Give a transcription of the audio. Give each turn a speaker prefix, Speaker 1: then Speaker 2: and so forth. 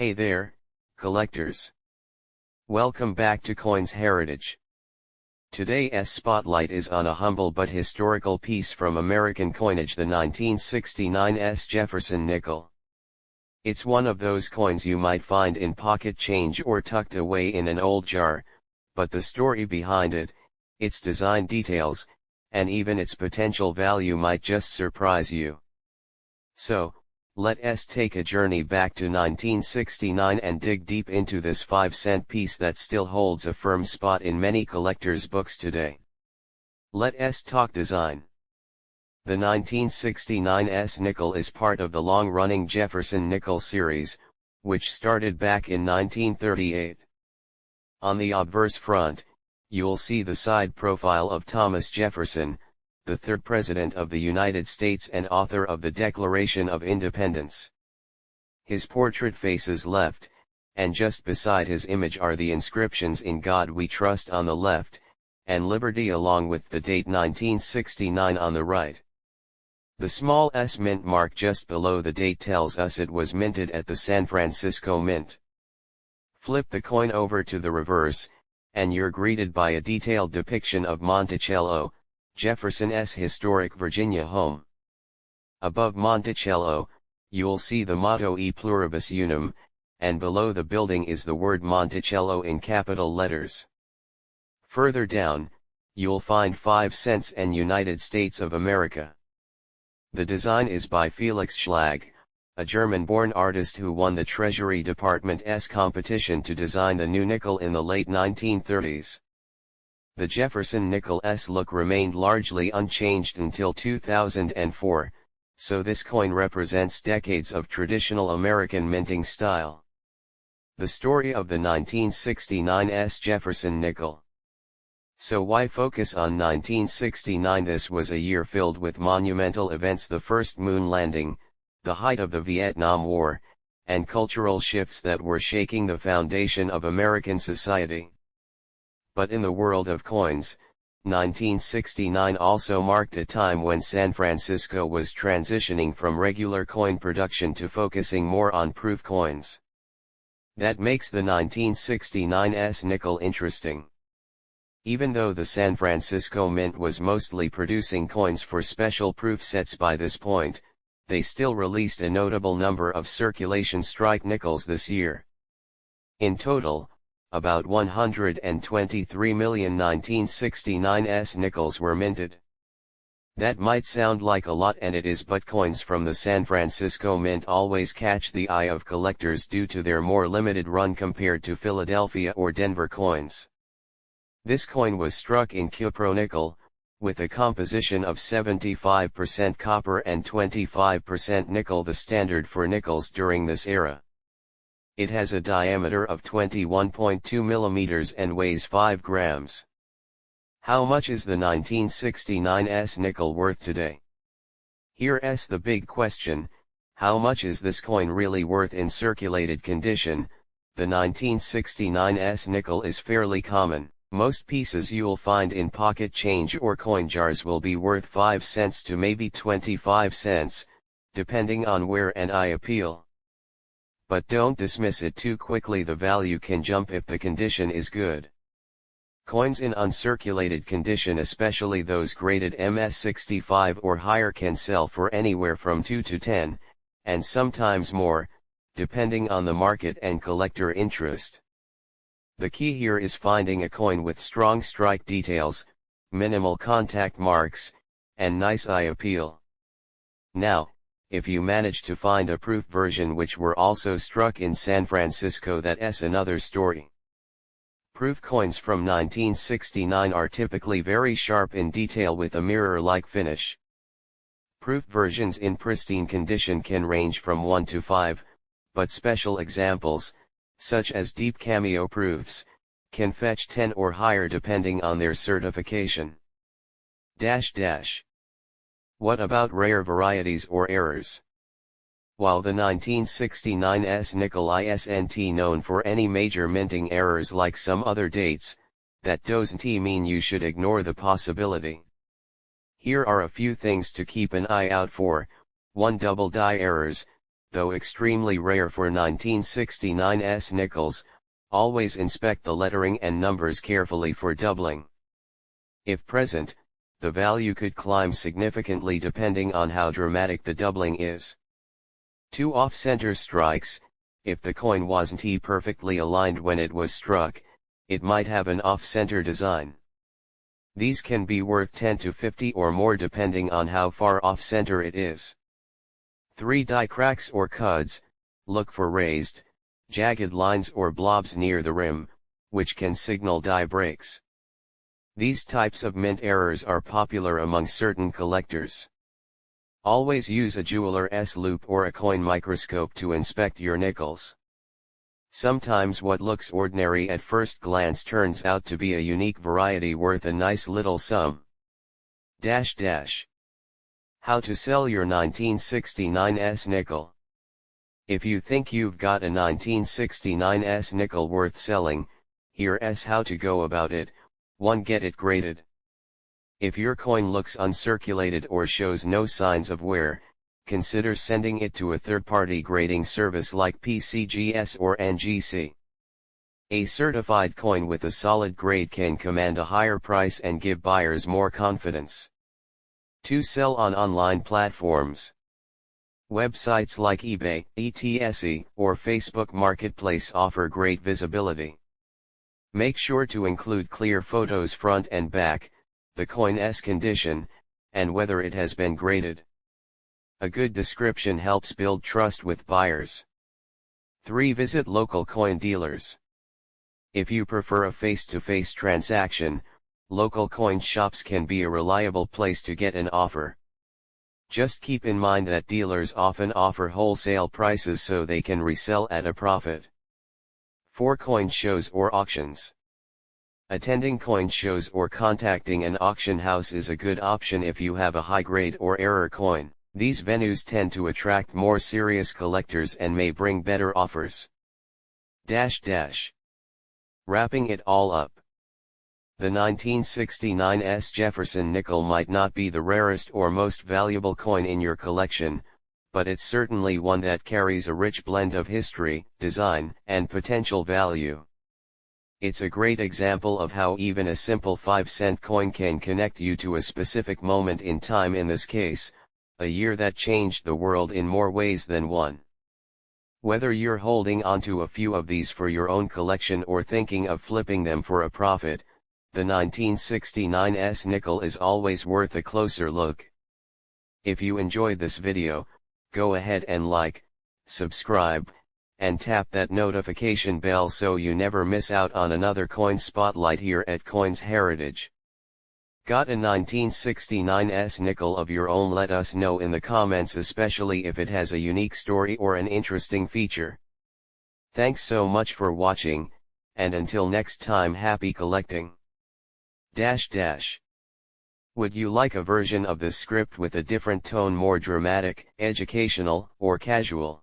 Speaker 1: Hey there, collectors. Welcome back to Coins Heritage. Today's spotlight is on a humble but historical piece from American coinage, the 1969's Jefferson nickel. It's one of those coins you might find in pocket change or tucked away in an old jar, but the story behind it, its design details, and even its potential value might just surprise you. So, let's take a journey back to 1969 and dig deep into this 5-cent piece that still holds a firm spot in many collectors' books today. Let's talk design. The 1969's nickel is part of the long-running Jefferson nickel series, which started back in 1938. On the obverse front, you'll see the side profile of Thomas Jefferson, the third President of the United States and author of the Declaration of Independence. His portrait faces left, and just beside his image are the inscriptions "In God We Trust" on the left, and "Liberty" along with the date 1969 on the right. The small S mint mark just below the date tells us it was minted at the San Francisco Mint. Flip the coin over to the reverse, and you're greeted by a detailed depiction of Monticello, Jefferson's historic Virginia home. Above Monticello, you'll see the motto "E pluribus unum," and below the building is the word Monticello in capital letters. Further down, you'll find 5 cents and United States of America. The design is by Felix Schlag, a German-born artist who won the Treasury Department's competition to design the new nickel in the late 1930s. The Jefferson nickel's look remained largely unchanged until 2004, so this coin represents decades of traditional American minting style. The story of the 1969's Jefferson nickel. So why focus on 1969? This was a year filled with monumental events: the first moon landing, the height of the Vietnam War, and cultural shifts that were shaking the foundation of American society. But in the world of coins, 1969 also marked a time when San Francisco was transitioning from regular coin production to focusing more on proof coins. That makes the 1969's nickel interesting. Even though the San Francisco Mint was mostly producing coins for special proof sets by this point, they still released a notable number of circulation strike nickels this year. In total, about 123 million 1969's nickels were minted. That might sound like a lot, and it is, but coins from the San Francisco Mint always catch the eye of collectors due to their more limited run compared to Philadelphia or Denver coins. This coin was struck in cupronickel, with a composition of 75% copper and 25% nickel, the standard for nickels during this era. It has a diameter of 21.2 millimeters and weighs 5 grams. How much is the 1969's nickel worth today? Here's the big question: how much is this coin really worth in circulated condition? The 1969's nickel is fairly common. Most pieces you'll find in pocket change or coin jars will be worth 5 cents to maybe 25 cents, depending on wear and eye appeal. But don't dismiss it too quickly, the value can jump if the condition is good. Coins in uncirculated condition, especially those graded MS65 or higher, can sell for anywhere from 2 to 10, and sometimes more, depending on the market and collector interest. The key here is finding a coin with strong strike details, minimal contact marks, and nice eye appeal. Now, if you manage to find a proof version which were also struck in San Francisco, that's another story. Proof coins from 1969 are typically very sharp in detail with a mirror-like finish. Proof versions in pristine condition can range from 1 to 5, but special examples, such as deep cameo proofs, can fetch 10 or higher depending on their certification. What about rare varieties or errors? While the 1969's nickel isn't known for any major minting errors like some other dates, that doesn't mean you should ignore the possibility. Here are a few things to keep an eye out for. 1. Double die errors. though extremely rare for 1969s nickels. Always inspect the lettering and numbers carefully for doubling. If present, the value could climb significantly depending on how dramatic the doubling is. 2 off-center strikes. If the coin wasn't perfectly aligned when it was struck, it might have an off-center design. These can be worth 10 to 50 or more depending on how far off-center it is. 3 die cracks or cuds. Look for raised, jagged lines or blobs near the rim, which can signal die breaks. These types of mint errors are popular among certain collectors. Always use a jeweler's loupe or a coin microscope to inspect your nickels. Sometimes what looks ordinary at first glance turns out to be a unique variety worth a nice little sum. How to sell your 1969s nickel. If you think you've got a 1969s nickel worth selling, here's how to go about it. 1. Get it graded. If your coin looks uncirculated or shows no signs of wear, consider sending it to a third-party grading service like PCGS or NGC. A certified coin with a solid grade can command a higher price and give buyers more confidence. 2. Sell on online platforms. Websites like eBay, etc., or Facebook Marketplace offer great visibility. Make sure to include clear photos front and back, the coin's condition, and whether it has been graded. A good description helps build trust with buyers. 3. Visit local coin dealers. If you prefer a face-to-face transaction, local coin shops can be a reliable place to get an offer. Just keep in mind that dealers often offer wholesale prices so they can resell at a profit. 4. Coin shows or auctions. Attending coin shows or contacting an auction house is a good option if you have a high-grade or error coin. These venues tend to attract more serious collectors and may bring better offers. Wrapping it all up. The 1969s Jefferson nickel might not be the rarest or most valuable coin in your collection, but it's certainly one that carries a rich blend of history, design, and potential value. It's a great example of how even a simple 5-cent coin can connect you to a specific moment in time, in this case, a year that changed the world in more ways than one. Whether you're holding onto a few of these for your own collection or thinking of flipping them for a profit, the 1969s nickel is always worth a closer look. If you enjoyed this video, go ahead and like, subscribe, and tap that notification bell so you never miss out on another coin spotlight here at Coins Heritage. Got a 1969s nickel of your own? Let us know in the comments, especially if it has a unique story or an interesting feature. Thanks so much for watching, and until next time, happy collecting. Would you like a version of this script with a different tone, more dramatic, educational, or casual?